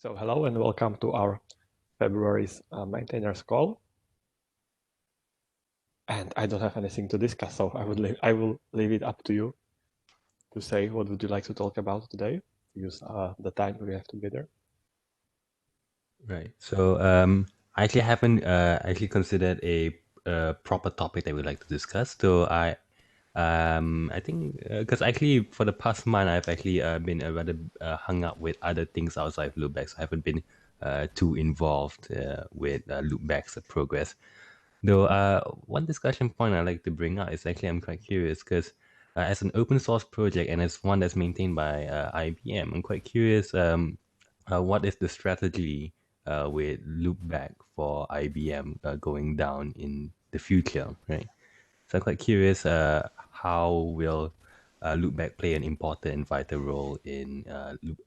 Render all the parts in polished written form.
So hello and welcome to our February's maintainers call. And I don't have anything to discuss, so I will leave it up to you to say what would you like to talk about today. Use the time we have together. Right. So I actually haven't actually considered a proper topic that we'd like to discuss. So I think because actually for the past month I've actually been rather hung up with other things outside of LoopBack. So I haven't been too involved with LoopBack's progress. Though one discussion point I like to bring up is actually I'm quite curious because as an open source project and as one that's maintained by IBM, I'm quite curious what is the strategy with Loopback for IBM going down in the future, right? So I'm quite curious how will Loopback play an important and vital role in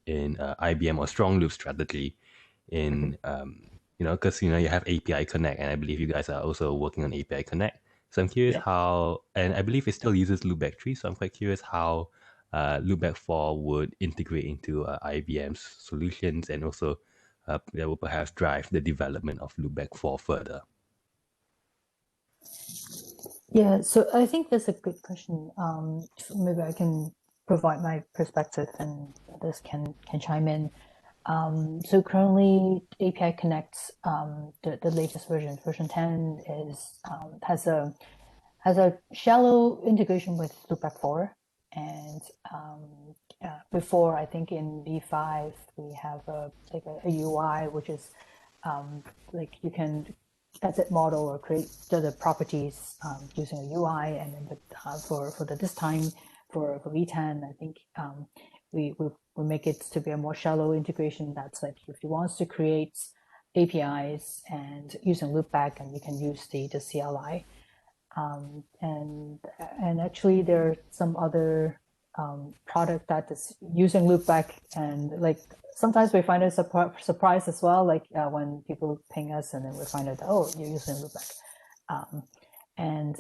IBM or strong loop strategy in because you have API Connect, and I believe you guys are also working on API Connect. So I'm curious Yeah. how, and I believe it still uses Loopback 3. So I'm quite curious how Loopback 4 would integrate into IBM's solutions, and also that will perhaps drive the development of Loopback 4 further. Yeah, so I think that's a good question. Maybe I can provide my perspective and others can chime in. So currently API Connect, the latest version 10 is has a shallow integration with Loopback 4, and before I think in V5 we have a UI which is like you can edit model or create the properties using a UI, and then for this time for V10 I think we make it to be a more shallow integration. That's like if you want to create APIs and using Loopback, and you can use the CLI. And actually there are some other product that is using Loopback, and like sometimes we find it surprise as well, like when people ping us and then we find out, oh, you're using Loopback. And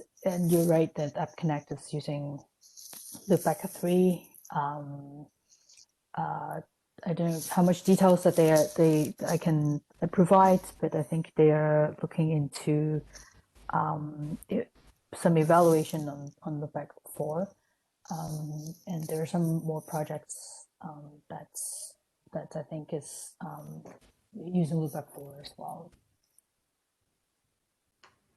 you're right that App Connect is using Loopback 3. I don't know how much details that I can provide, but I think they are looking into some evaluation on Loopback 4, and there are some more projects that I think is using Loopback 4 as well.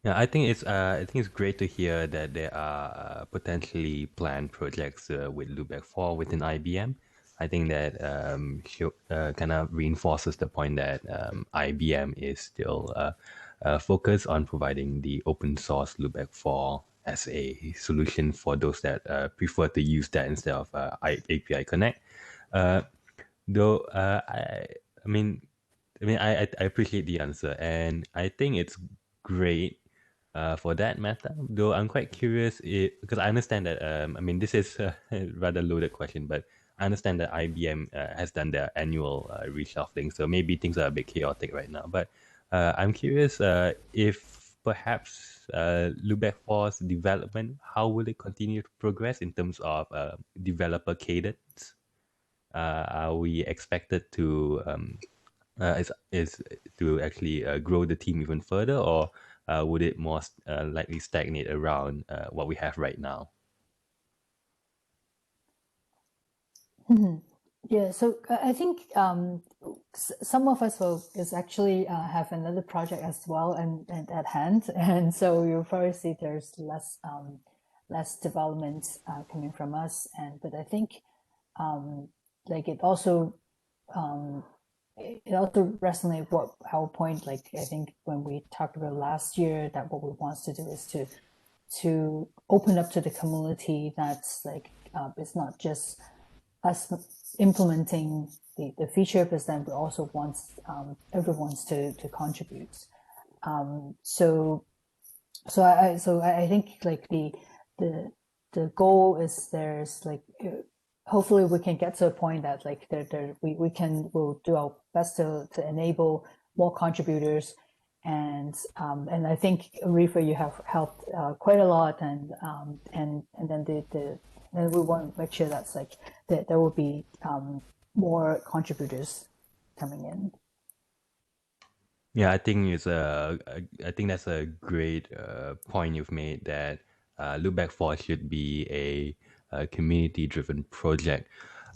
Yeah, I think it's great to hear that there are potentially planned projects with Loopback 4 within IBM. I think that kind of reinforces the point that IBM is still focused on providing the open source Loopback 4 as a solution for those that prefer to use that instead of API Connect. Though I appreciate the answer, and I think it's great for that matter. Though I'm quite curious because I understand that this is a rather loaded question, but I understand that IBM has done their annual reshuffling, so maybe things are a bit chaotic right now. But I'm curious if perhaps Loopback 4's development, how will it continue to progress in terms of developer cadence? Are we expected to is to actually grow the team even further, or would it more likely stagnate around what we have right now? Yeah, so I think some of us will is actually have another project as well and at hand, and so you'll probably see there's less development coming from us, and but I think like it also resonates what our point. Like I think when we talked about last year, that what we want to do is to open up to the community. That's like it's not just us implementing the feature, but then we also want everyone to contribute. So I think like the goal is there's like hopefully we can get to a point that like we'll do our best to enable more contributors, and I think Reefer, you have helped quite a lot, and then and we want to make sure that's like that there will be more contributors coming in. Yeah, I think I think that's a great point you've made, that LoopBack 4 should be a community-driven project.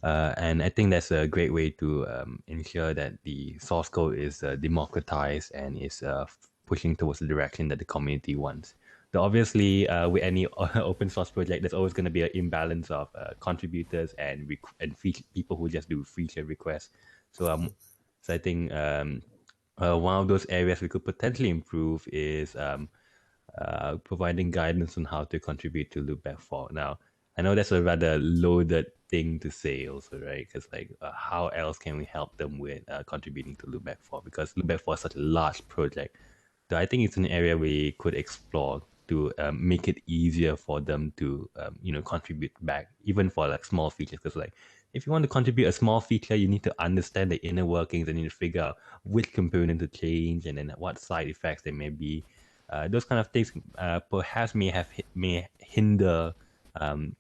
And I think that's a great way to ensure that the source code is democratized and is pushing towards the direction that the community wants. So obviously, with any open source project, there's always going to be an imbalance of contributors and people who just do feature requests. So I think one of those areas we could potentially improve is providing guidance on how to contribute to LoopBack 4. Now, I know that's a rather loaded thing to say also, right? Because how else can we help them with contributing to LoopBack 4? Because LoopBack 4 is such a large project. So I think it's an area we could explore to make it easier for them to, contribute back, even for like small features. Because if you want to contribute a small feature, you need to understand the inner workings and you need to figure out which component to change and then what side effects there may be. Those kind of things perhaps may hinder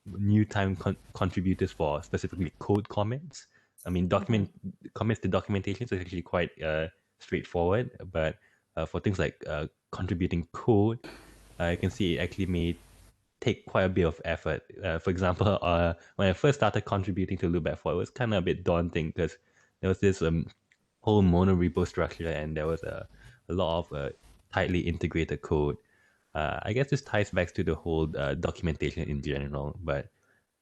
new time contributors for specifically code comments. I mean, comments to documentation is actually quite straightforward, but for things like contributing code, I can see it actually may take quite a bit of effort. For example, when I first started contributing to LoopBack 4, it was kind of a bit daunting because there was this whole monorepo structure and there was a lot of tightly integrated code. I guess this ties back to the whole documentation in general, but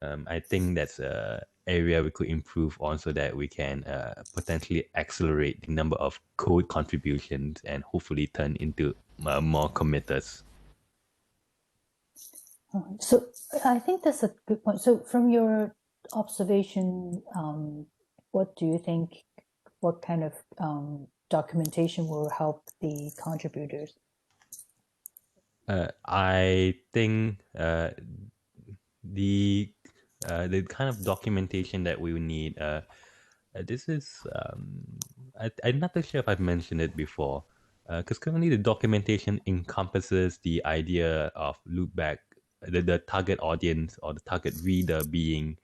I think that's an area we could improve on so that we can potentially accelerate the number of code contributions and hopefully turn into more committers. So I think that's a good point. So from your observation, what do you think, what kind of documentation will help the contributors? I think the kind of documentation that we need, this is, I'm not too sure if I've mentioned it before, because currently the documentation encompasses the idea of loopback, the target audience or the target reader being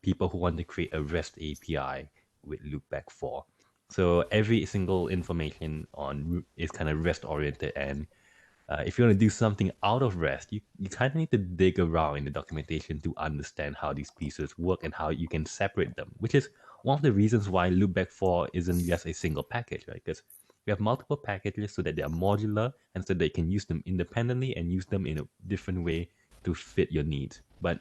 people who want to create a REST API with loopback 4. So every single information on is kind of REST oriented, and if you want to do something out of REST, you kind of need to dig around in the documentation to understand how these pieces work and how you can separate them, which is one of the reasons why loopback 4 isn't just a single package, right? Because we have multiple packages so that they are modular and so they can use them independently and use them in a different way to fit your needs. But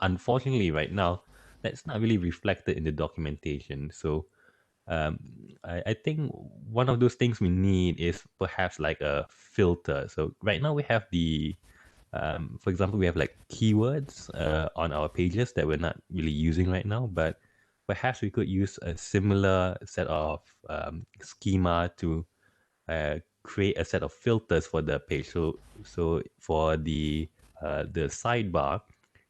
unfortunately, right now, that's not really reflected in the documentation. So I think one of those things we need is perhaps like a filter. So right now we have for example, we have like keywords on our pages that we're not really using right now, but perhaps we could use a similar set of schema to create a set of filters for the page. So for the sidebar,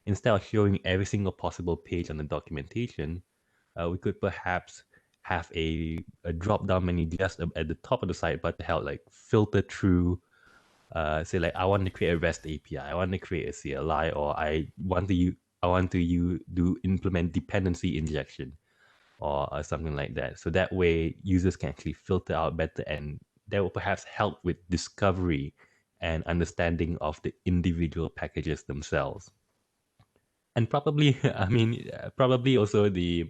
instead of showing every single possible page on the documentation, we could perhaps have a drop down menu just at the top of the sidebar to help like filter through. Say like I want to create a REST API, I want to create a CLI, or I want to do implement dependency injection or something like that. So that way users can actually filter out better, and that will perhaps help with discovery and understanding of the individual packages themselves. And probably, I mean, probably also the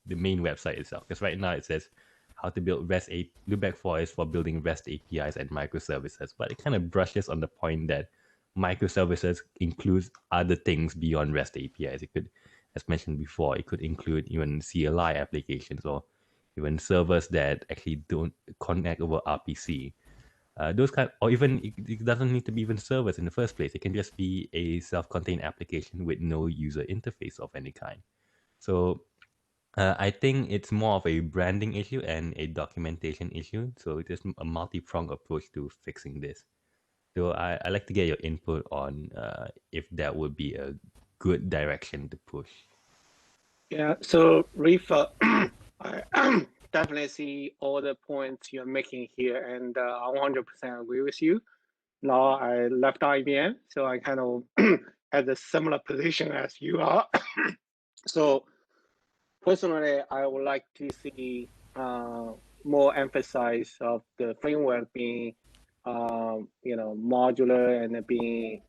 main website itself, because right now it says how to build REST API. Loopback 4 is for building REST APIs and microservices, but it kind of brushes on the point that microservices includes other things beyond REST APIs. It could, as mentioned before, it could include even CLI applications or even servers that actually don't connect over RPC. Those kind, or even it doesn't need to be even servers in the first place. It can just be a self-contained application with no user interface of any kind. So I think it's more of a branding issue and a documentation issue. So it is a multi-pronged approach to fixing this. So I like to get your input on if that would be a good direction to push. Yeah, so Reef, I definitely see all the points you're making here, and I 100% agree with you. Now I left IBM, so I kind of at a similar position as you are. So personally, I would like to see more emphasis of the framework being, modular and being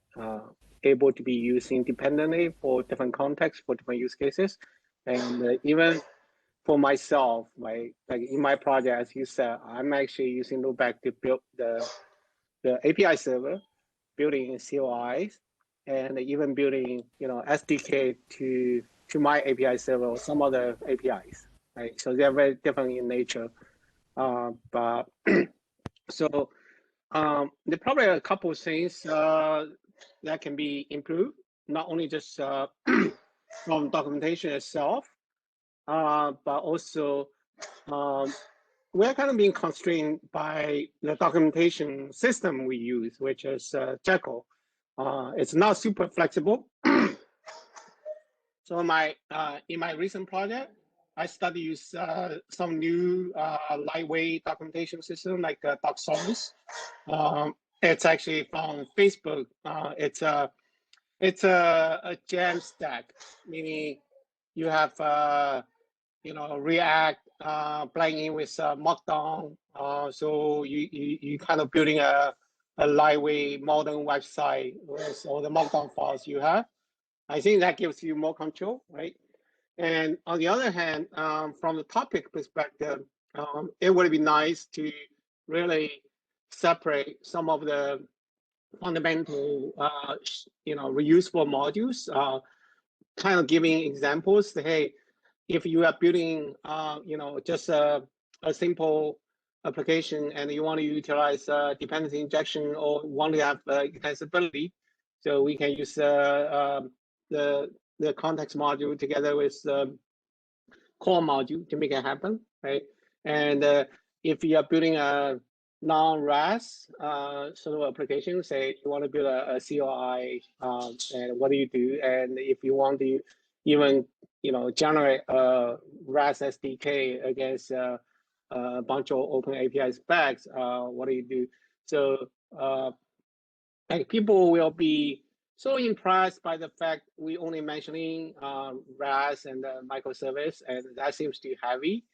able to be used independently for different contexts, for different use cases. And even for myself, like in my project, as you said, I'm actually using LoopBack to build the API server, building COIs, and even building SDK to my API server or some other APIs. Right, so they're very different in nature. But so there are probably a couple of things that can be improved, not only just from documentation itself, but also we're kind of being constrained by the documentation system we use, which is Jekyll. It's not super flexible. So in my recent project, I started to use some new lightweight documentation system like Doxorus. It's actually from Facebook. It's a jam stack, meaning you have React playing in with Markdown. So you kind of building a lightweight modern website with all the Markdown files you have. I think that gives you more control, right? And on the other hand, from the topic perspective, it would be nice to really separate some of the fundamental, reusable modules, kind of giving examples that, hey, if you are building, just a simple application and you want to utilize dependency injection or want to have extensibility, so we can use the context module together with the core module to make it happen, right? And if you are building a non-REST sort of application, say you want to build a COI, and what do you do? And if you want to even generate a REST SDK against a bunch of open API specs, what do you do? So like people will be so impressed by the fact we only mentioning REST and microservice, and that seems too heavy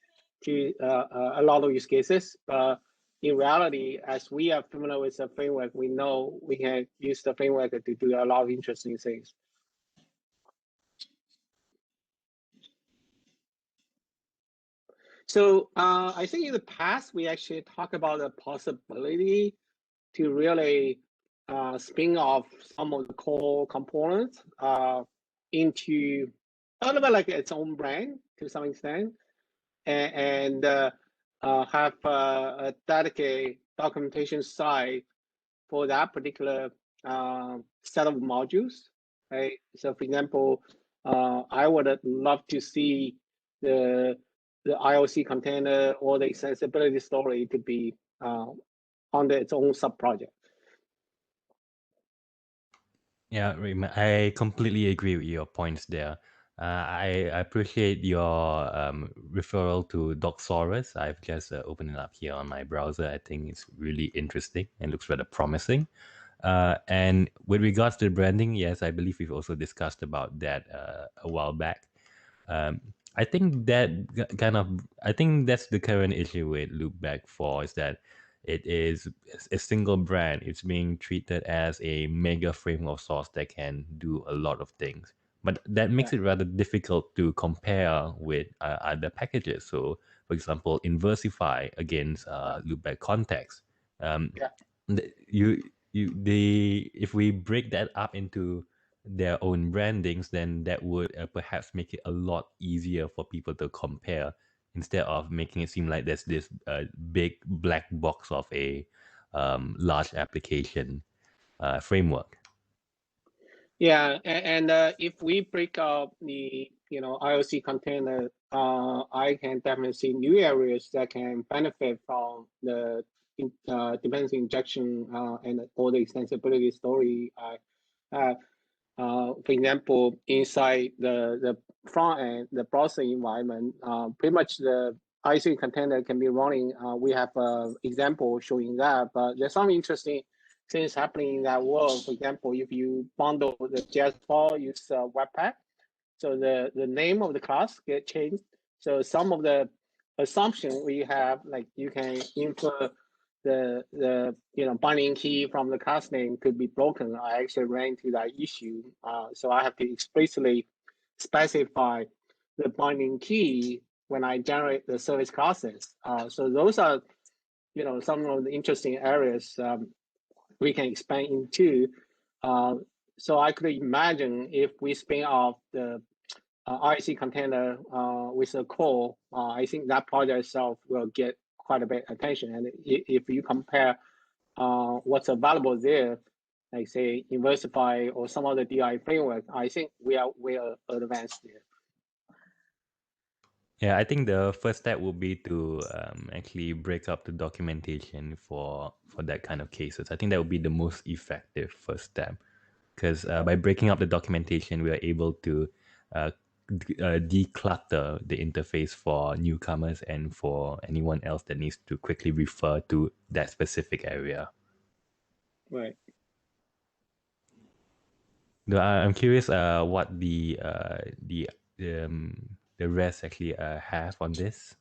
to a lot of use cases. But in reality, as we are familiar with the framework, we know we can use the framework to do a lot of interesting things. So I think in the past, we actually talked about the possibility to really spin off some of the core components into a little bit like its own brand to some extent, and have a dedicated documentation side for that particular set of modules, right? So for example, I would love to see the IOC container or the extensibility story to be under its own sub-project. Yeah, I completely agree with your points there. I appreciate your referral to Doxorus. I've just opened it up here on my browser. I think it's really interesting and looks rather promising. And with regards to branding, yes, I believe we've also discussed about that a while back. I think that I think that's the current issue with LoopBack 4 is that it is a single brand. It's being treated as a mega framework source that can do a lot of things. But that makes it rather difficult to compare with other packages. So, for example, Inversify against LoopBack Context. If we break that up into their own brandings, then that would perhaps make it a lot easier for people to compare instead of making it seem like there's this big black box of a large application framework. Yeah, and if we break up the IOC container, I can definitely see new areas that can benefit from the dependency injection and all the extensibility story I have. For example, inside the front end, the browser environment, pretty much the IOC container can be running. We have an example showing that, but there's some interesting things happening in that world. For example, if you bundle the JS file, use Webpack, so the name of the class get changed. So some of the assumption we have, like you can infer the binding key from the class name could be broken. I actually ran into that issue, so I have to explicitly specify the binding key when I generate the service classes. So those are some of the interesting areas we can expand into. So I could imagine if we spin off the RIC container with a core, I think that project itself will get quite a bit of attention. And if you compare what's available there, like say Inversify or some other DI framework, I think we are advanced there. Yeah, I think the first step would be to actually break up the documentation for that kind of cases. I think that would be the most effective first step, because by breaking up the documentation, we are able to declutter the interface for newcomers and for anyone else that needs to quickly refer to that specific area. Right. I'm curious what the rest actually have on this.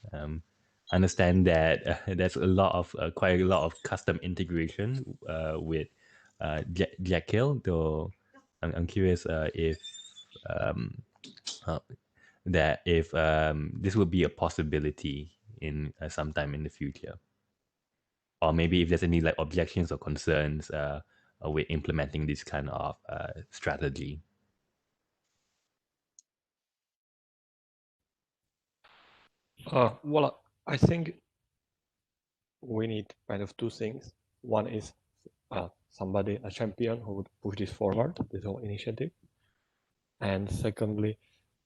Understand that there's quite a lot of custom integration with Jekyll, though I'm curious if this would be a possibility in sometime in the future, or maybe if there's any like objections or concerns with implementing this kind of strategy. Well, I think we need kind of two things. One is somebody, a champion, who would push this forward, this whole initiative. And secondly,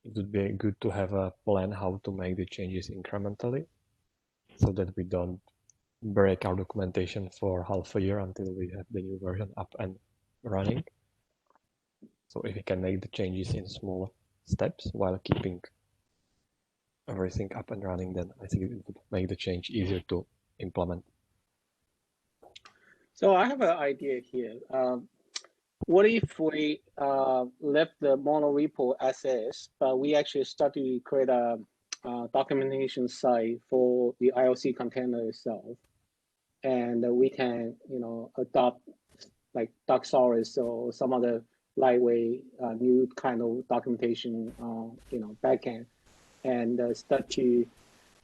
it would be good to have a plan how to make the changes incrementally so that we don't break our documentation for half a year until we have the new version up and running. So if we can make the changes in small steps while keeping everything up and running, then I think it would make the change easier to implement. So I have an idea here. What if we left the mono repo as is, but we actually start to create a documentation site for the IOC container itself, and we can, adopt like Doxoris or some other lightweight new kind of documentation, backend, and start to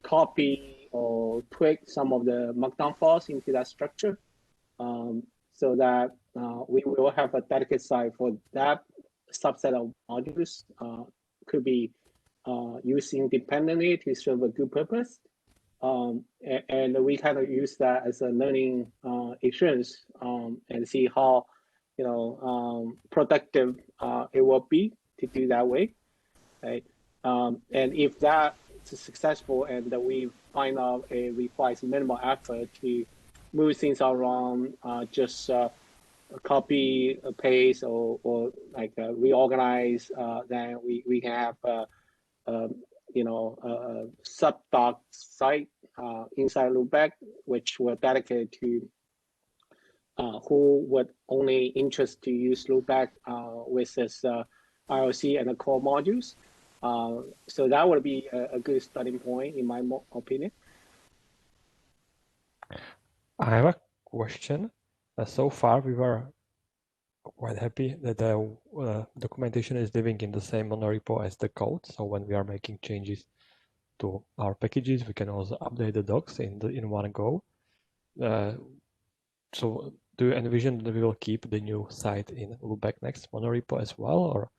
copy or tweak some of the markdown files into that structure, so that we will have a dedicated site for that subset of modules. Could be used independently to serve a good purpose. And we kind of use that as a learning experience and see how productive it will be to do that way, right? And if that is successful and that we find out it requires minimal effort to move things around, just copy, paste, or like reorganize, then we can have a sub-doc site inside LoopBack, which we're dedicated to who would only interest to use LoopBack with this IOC and the core modules. So that would be a good starting point, in my opinion. I have a question. So far, we were quite happy that the documentation is living in the same monorepo as the code. So when we are making changes to our packages, we can also update the docs in one go. So do you envision that we will keep the new site in LoopBack Next monorepo as well, or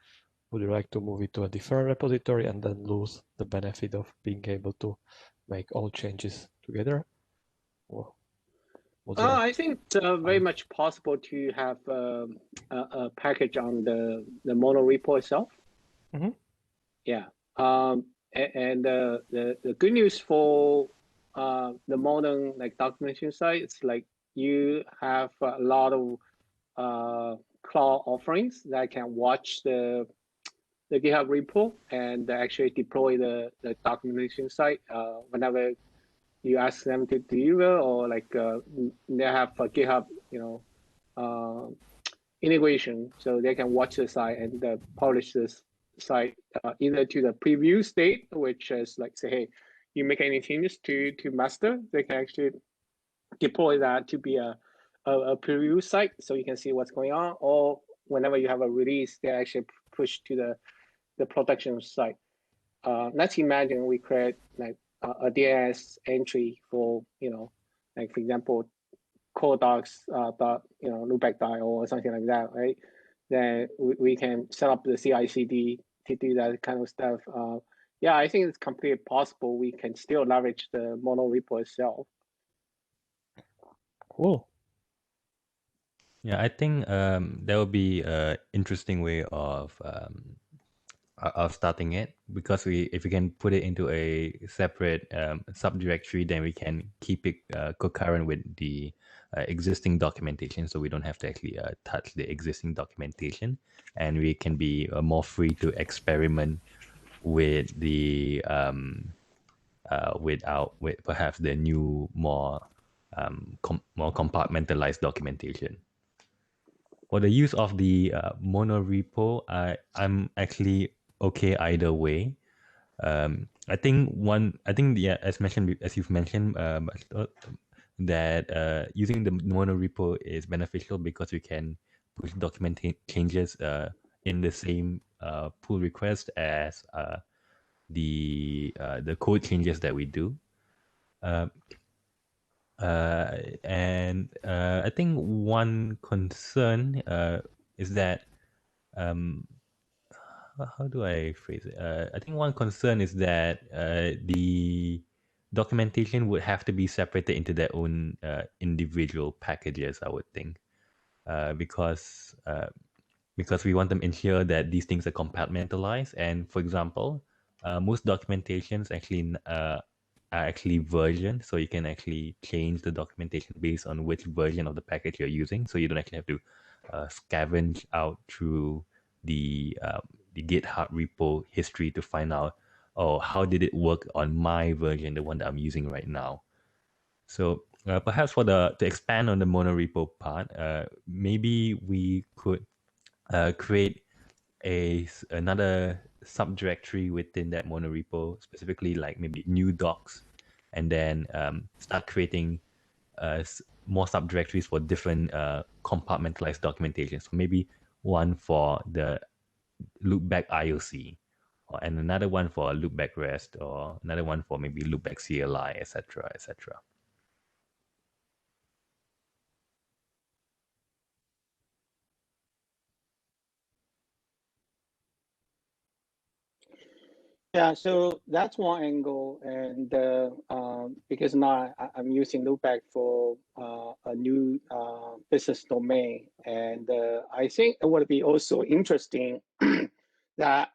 would you like to move it to a different repository and then lose the benefit of being able to make all changes together? Or I think it's very much possible to have a package on the monorepo itself. Mm-hmm. Yeah. And the good news for the modern documentation site, it's like you have a lot of cloud offerings that can watch the GitHub repo and actually deploy the documentation site whenever you ask them to deliver, or they have a GitHub integration, so they can watch the site and publish this site either to the preview state, which is say, hey, you make any changes to master, they can actually deploy that to be a preview site so you can see what's going on, or whenever you have a release, they actually push to the production site. Let's imagine we create like a DNS entry for, like for example, core docs, LoopBack.io or something like that, right? Then we can set up the CI/CD to do that kind of stuff. Yeah, I think it's completely possible. We can still leverage the mono repo itself. Cool. Yeah, I think that would be an interesting way of starting it, because if we can put it into a separate subdirectory, then we can keep it concurrent with the existing documentation, so we don't have to actually touch the existing documentation, and we can be more free to experiment with the with perhaps the new more compartmentalized documentation. For the use of the mono repo, I'm actually okay either way. I think yeah, as you've mentioned, that using the mono repo is beneficial because you can push document changes in the same pull request as the code changes that we do. And I think one concern is that how do I phrase it? I think one concern is that the documentation would have to be separated into their own individual packages, I would think, because we want to ensure that these things are compartmentalized. And for example, most documentations are actually versioned, so you can actually change the documentation based on which version of the package you're using. So you don't actually have to scavenge out through the GitHub repo history to find out, oh, how did it work on my version, the one that I'm using right now. So perhaps to expand on the monorepo part, maybe we could create another subdirectory within that monorepo, specifically like maybe new docs, and then start creating more subdirectories for different compartmentalized documentation. So maybe one for the LoopBack IOC, and another one for LoopBack REST, or another one for maybe LoopBack CLI, etc., etc. Yeah, so that's one angle, and because now I'm using LoopBack for a new business domain, and I think it would be also interesting that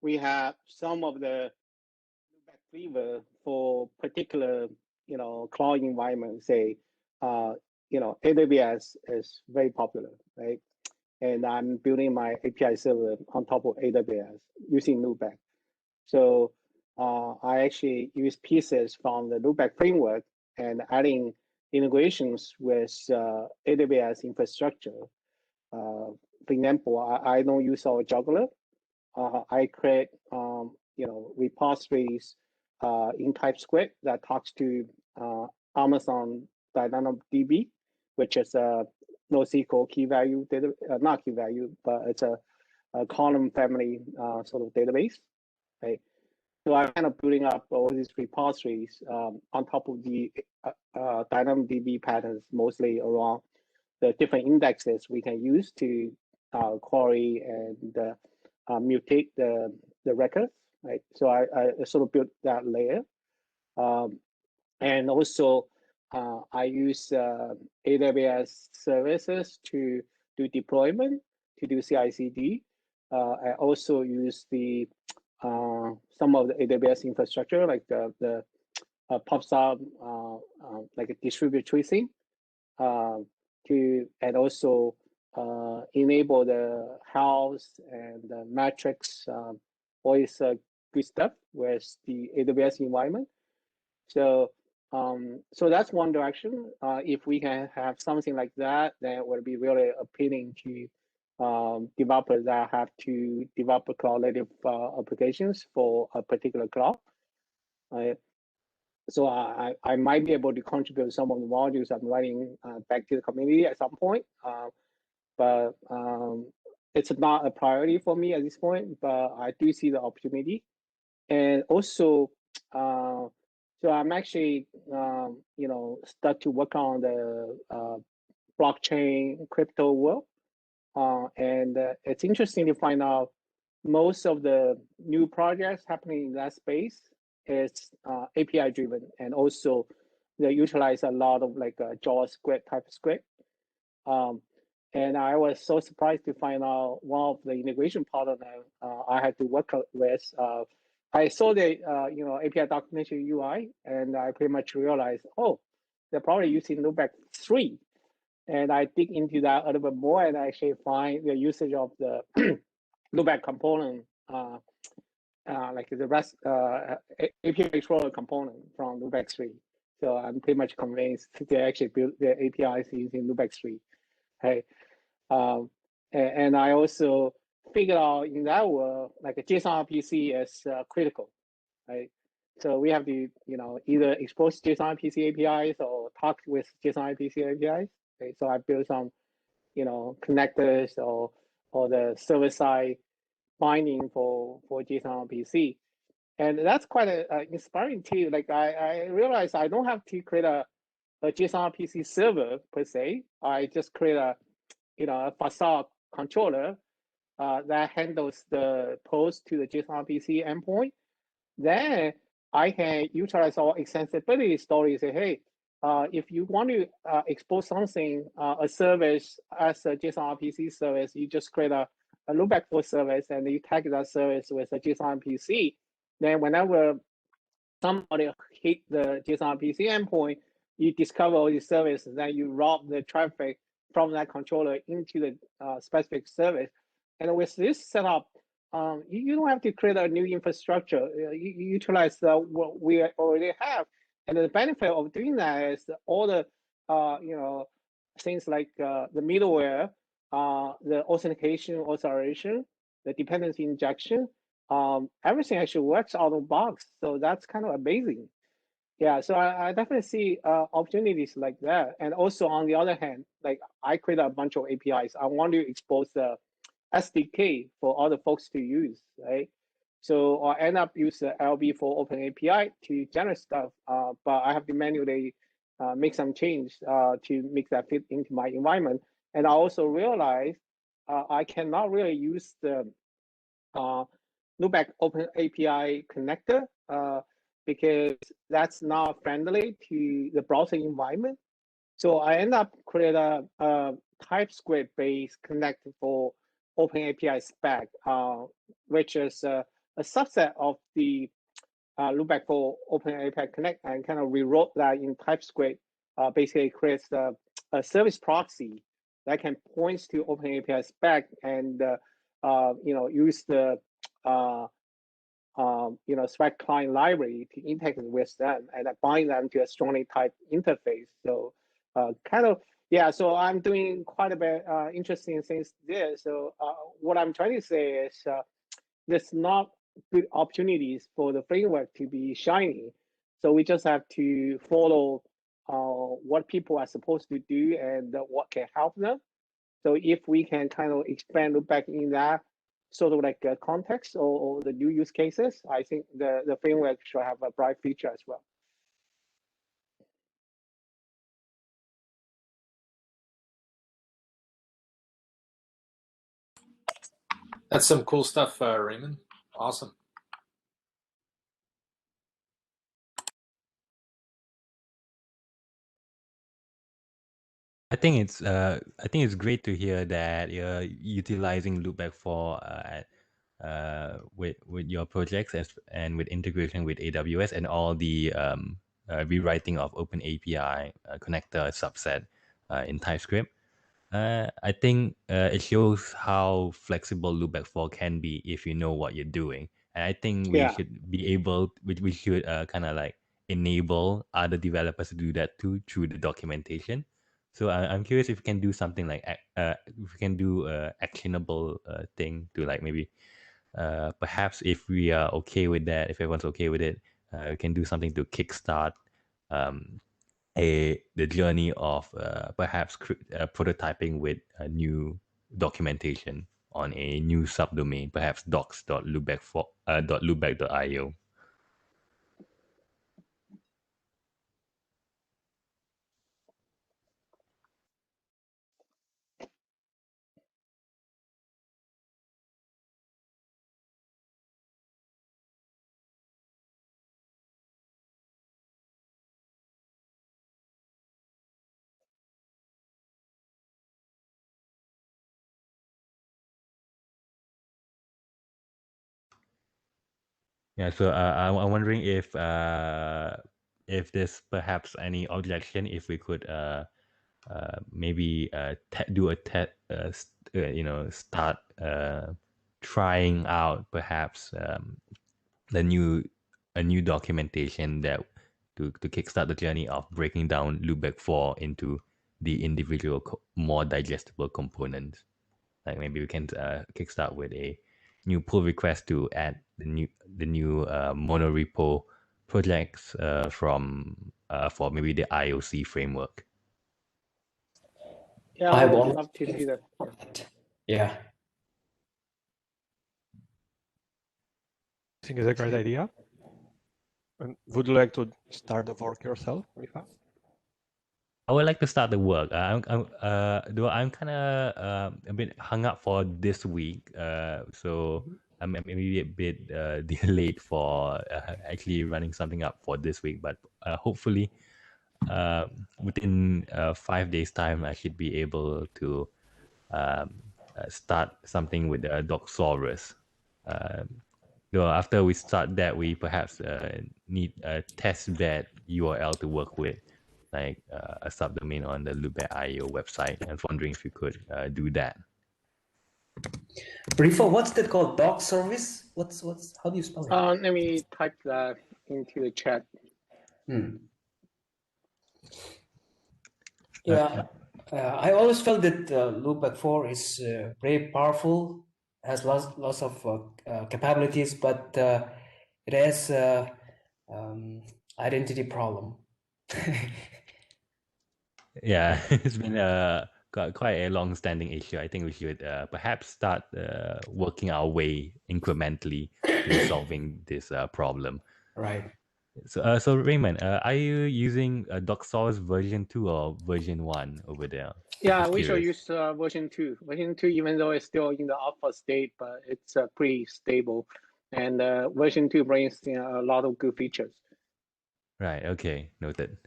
we have some of the LoopBack flavor for particular, cloud environment. Say, AWS is very popular, right? And I'm building my API server on top of AWS using LoopBack. So I actually use pieces from the LoopBack framework and adding integrations with AWS infrastructure. For example, I don't use our juggler. I create repositories in TypeScript that talks to Amazon DynamoDB, which is a NoSQL key value data, not key value, but it's a column family sort of database. Right. So I'm kind of building up all these repositories on top of the DynamoDB patterns, mostly around the different indexes we can use to query and mutate the records. Right. So I sort of built that layer, and also I use AWS services to do deployment, to do CI/CD. I also use the some of the AWS infrastructure, like the PubSub, like a distributed tracing, and also enable the health and the metrics, all this good stuff with the AWS environment. So so that's one direction. If we can have something like that, then it would be really appealing to developers that have to develop cloud native applications for a particular cloud. so I might be able to contribute some of the modules I'm writing back to the community at some point. But it's not a priority for me at this point, but I do see the opportunity. And also, so I'm actually, start to work on the blockchain crypto world. And it's interesting to find out most of the new projects happening in that space is API driven, and also they utilize a lot of like JavaScript, TypeScript. And I was so surprised to find out one of the integration partner I had to work with. I saw the API documentation UI, and I pretty much realized, oh, they're probably using LoopBack 3. And I dig into that a little bit more, and I actually find the usage of the LoopBack component, like the REST API controller component from LoopBack 3. So I'm pretty much convinced they actually built their APIs using LoopBack 3. Hey, and I also figured out in that world, like a JSON RPC is critical, right? So we have to, either expose JSON RPC APIs or talk with JSON RPC APIs. Okay? So I built some, connectors or the server side binding for JSON RPC. And that's quite inspiring too. Like I realized I don't have to create a JSON RPC server per se. I just create a facade controller that handles the post to the JSON RPC endpoint. Then I can utilize our extensibility story. Say, hey, if you want to expose something, a service as a JSON RPC service, you just create a loopback for service, and you tag that service with a JSON RPC. Then whenever somebody hit the JSON RPC endpoint, you discover all these services, then you route the traffic from that controller into the specific service. And with this setup, you don't have to create a new infrastructure. You utilize what we already have. And the benefit of doing that is all the things like the middleware, the authentication, authorization, the dependency injection, everything actually works out of the box. So that's kind of amazing. Yeah, so I definitely see opportunities like that. And also on the other hand, like I create a bunch of APIs. I want to expose the SDK for other folks to use, right? So I end up use the LB for Open API to generate stuff, but I have to manually make some change to make that fit into my environment. And I also realized I cannot really use the LoopBack Open API connector because that's not friendly to the browser environment. So I end up create a TypeScript-based connector for Open API spec, which is a subset of the LoopBack for Open API Connect, and kind of rewrote that in TypeScript. Basically creates a service proxy that can point to Open API spec and use the spec client library to integrate with them and bind them to a strongly typed interface. So so I'm doing quite a bit interesting things there. So what I'm trying to say is there's not good opportunities for the framework to be shiny. So we just have to follow what people are supposed to do and what can help them. So if we can kind of expand LoopBack in that sort of like a context or the new use cases, I think the framework should have a bright future as well. That's some cool stuff, Raymond. Awesome. I think it's great to hear that you're utilizing LoopBack for with your projects and with integration with AWS and all the rewriting of Open API connector subset in TypeScript. I think it shows how flexible LoopBack 4 can be if you know what you're doing. And I think we should be able, we should kind of like enable other developers to do that too through the documentation. So I'm curious if we can do something like, if we can do a actionable thing to like maybe, perhaps if we are okay with that, if everyone's okay with it, we can do something to kickstart the journey of perhaps prototyping with a new documentation on a new subdomain, perhaps docs.loopback.io. Yeah, so I'm wondering if there's perhaps any objection if we could maybe do a start trying out perhaps a new documentation that to kickstart the journey of breaking down LoopBack 4 into the individual more digestible components. Like maybe we can kickstart with a new pull request to add the new monorepo projects from for maybe the IOC framework. Yeah, I would love to do that. Yeah. I think it's a great idea. And would you like to start the work yourself, Rifa? I would like to start the work. I'm kind of a bit hung up for this week, so I'm maybe a bit delayed for actually running something up for this week. But hopefully, within 5 days' time, I should be able to start something with Doxorus. Though after we start that, we perhaps need a testbed URL to work with, like a subdomain on the LoopBack.io website. I was wondering if you could do that. Rifa, what's that called? Doc service? What's how do you spell it? Let me type that into the chat. Yeah, I always felt that LoopBack 4 is very powerful, has lots of capabilities, but it has identity problem. Yeah, it's been quite a long-standing issue. I think we should perhaps start working our way incrementally to solving this problem. Right. So Raymond, are you using Doxorus version 2 or version 1 over there? Yeah, we shall use version 2. Version 2, even though it's still in the alpha state, but it's pretty stable. And version 2 brings a lot of good features. Right, okay, noted.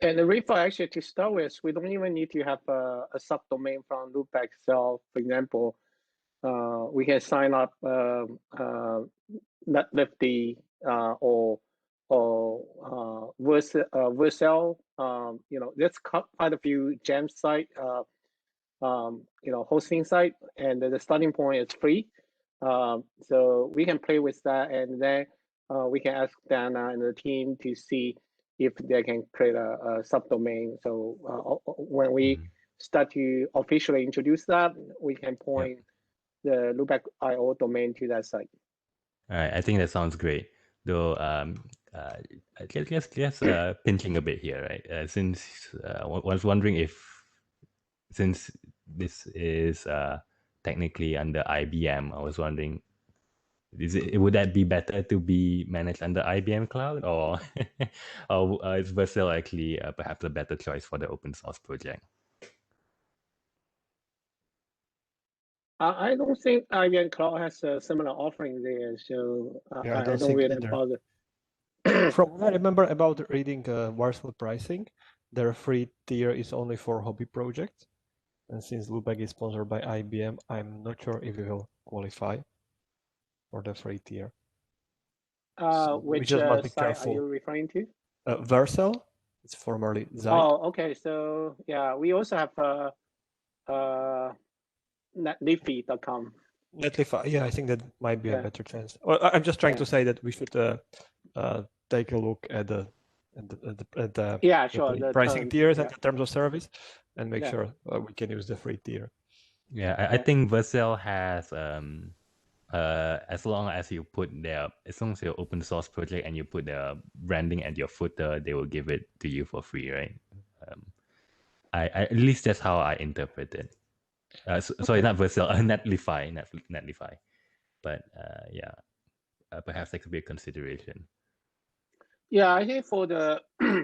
And the Rifa, actually, to start with, we don't even need to have a subdomain from LoopBack itself. For example, we can sign up NetLifty or Vercel. There's quite a few gem site, hosting site, and the starting point is free. So we can play with that, and then we can ask Dana and the team to see if they can create a subdomain. So when we start to officially introduce that, we can point the LoopBack.io domain to that site. All right, I think that sounds great. Though, just pinching a bit here, right? Since I was wondering if, since this is technically under IBM, I was wondering, would that be better to be managed under IBM Cloud, or or is Vercel actually perhaps a better choice for the open source project? I don't think IBM Cloud has a similar offering there, so Yeah, I don't really bother. From what I remember about reading Warsaw pricing, their free tier is only for hobby projects. And since LoopBack is sponsored by IBM, I'm not sure if it will qualify for the free tier. So Which just must be site careful. are you referring to? Vercel, it's formerly Zeit. Oh, okay. So yeah, we also have netlify.com. Netlify, yeah, I think that might be a better chance. Well, I'm just trying to say that we should take a look at the Yeah, sure, the pricing terms, tiers and the terms of service. and make sure we can use the free tier. Yeah, I think Vercel has as long as you put as long as you're open source project and you put the branding at your footer, they will give it to you for free, right? I at least that's how I interpret it. Sorry, not Vercel, Netlify, but yeah, perhaps that could be a consideration. Yeah, I think for the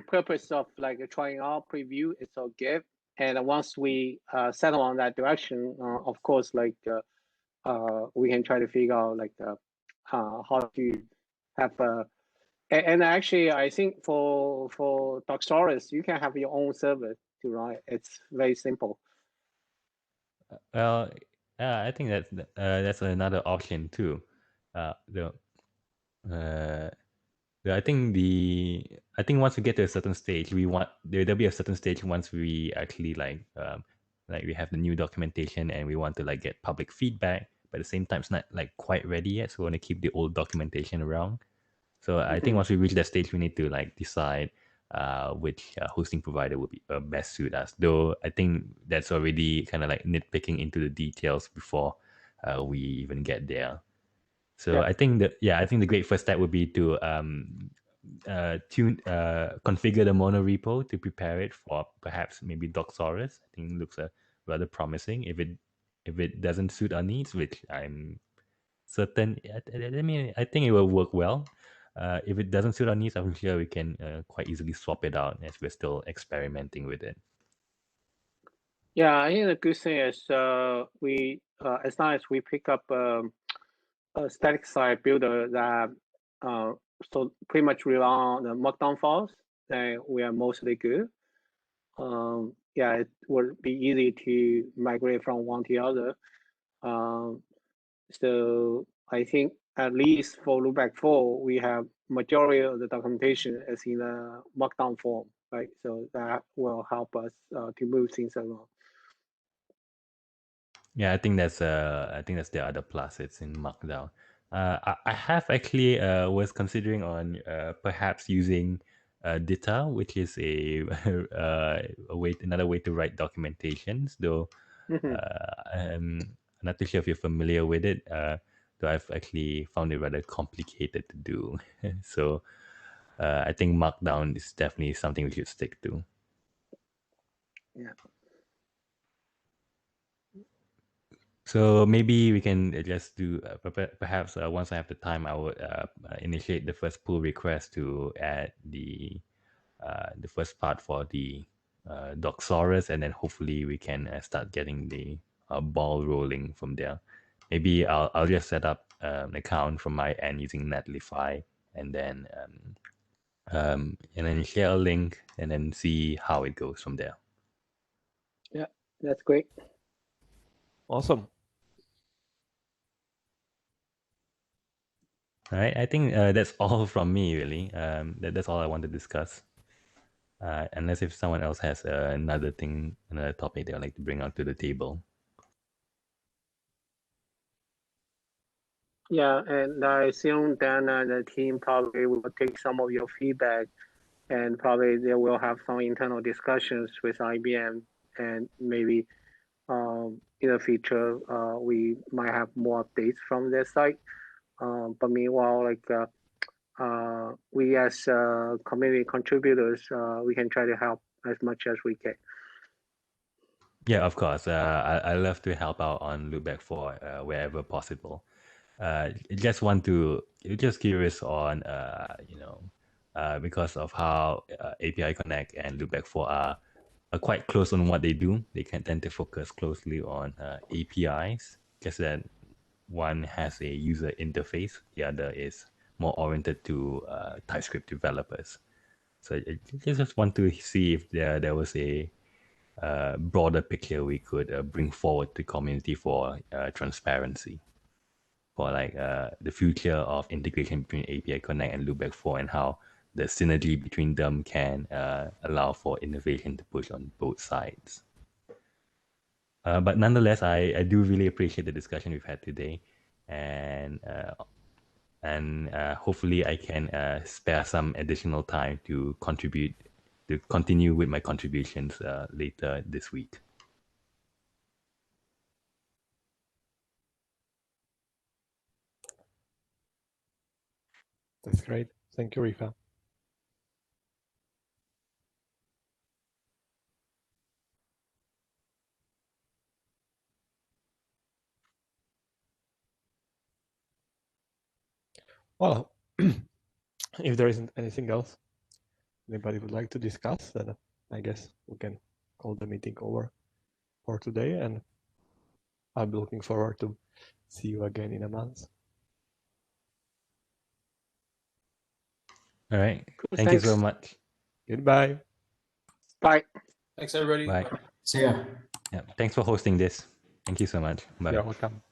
purpose of like trying out preview, it's all good. And once we settle on that direction, of course, like we can try to figure out like how to have and actually I think for Doxoris, you can have your own server to run. It's very simple. Well, I think that's another option too. I think once we get to a certain stage, there'll be a certain stage once we actually like we have the new documentation and we want to like get public feedback, but at the same time it's not like quite ready yet, so we want to keep the old documentation around. So I think once we reach that stage, we need to like decide which hosting provider would be best suit us. Though I think that's already kind of like nitpicking into the details before we even get there. So I think the great first step would be to configure the mono repo to prepare it for perhaps maybe Doxoris. I think it looks rather promising. If it doesn't suit our needs, which I'm certain, I think it will work well. If it doesn't suit our needs, I'm sure we can quite easily swap it out as we're still experimenting with it. Yeah, I think the good thing is we as long as we pick up a static site builder that so pretty much rely on the markdown files, then we are mostly good. Yeah, it would be easy to migrate from one to the other. So I think at least for LoopBack 4, we have majority of the documentation is in a markdown form, right? So that will help us to move things along. Yeah, I think that's the other plus. It's in Markdown. I have actually was considering on perhaps using Dita, which is another way to write documentations. Though I'm not too sure if you're familiar with it. Though I've actually found it rather complicated to do. So I think Markdown is definitely something we should stick to. Yeah. So maybe we can just do perhaps once I have the time, I would initiate the first pull request to add the first part for the Doxoris, and then hopefully we can start getting the ball rolling from there. Maybe I'll just set up an account from my end using Netlify, and then share a link, and then see how it goes from there. Yeah, that's great. Awesome. All right, I think that's all from me, really. That's all I want to discuss. Unless if someone else has another topic they would like to bring out to the table. Yeah, and I assume then the team probably will take some of your feedback, and probably they will have some internal discussions with IBM, and maybe in the future we might have more updates from their side. But meanwhile, like we as community contributors, we can try to help as much as we can. Yeah, of course. I love to help out on LoopBack 4 wherever possible. Just curious on because of how API Connect and LoopBack 4 are quite close on what they do. They can tend to focus closely on APIs, just that one has a user interface, the other is more oriented to TypeScript developers. So I just want to see if there was a broader picture we could bring forward to community for transparency, for like the future of integration between API Connect and LoopBack 4, and how the synergy between them can allow for innovation to push on both sides. But nonetheless, I do really appreciate the discussion we've had today, and hopefully I can spare some additional time to contribute to continue with my contributions later this week. That's great. Thank you, Rifa. Well, if there isn't anything else anybody would like to discuss, then I guess we can call the meeting over for today, and I'll be looking forward to see you again in a month. All right. Thank you so much. Goodbye. Bye. Thanks, everybody. Bye. See ya. Yeah. Thanks for hosting this. Thank you so much. Bye. You're welcome.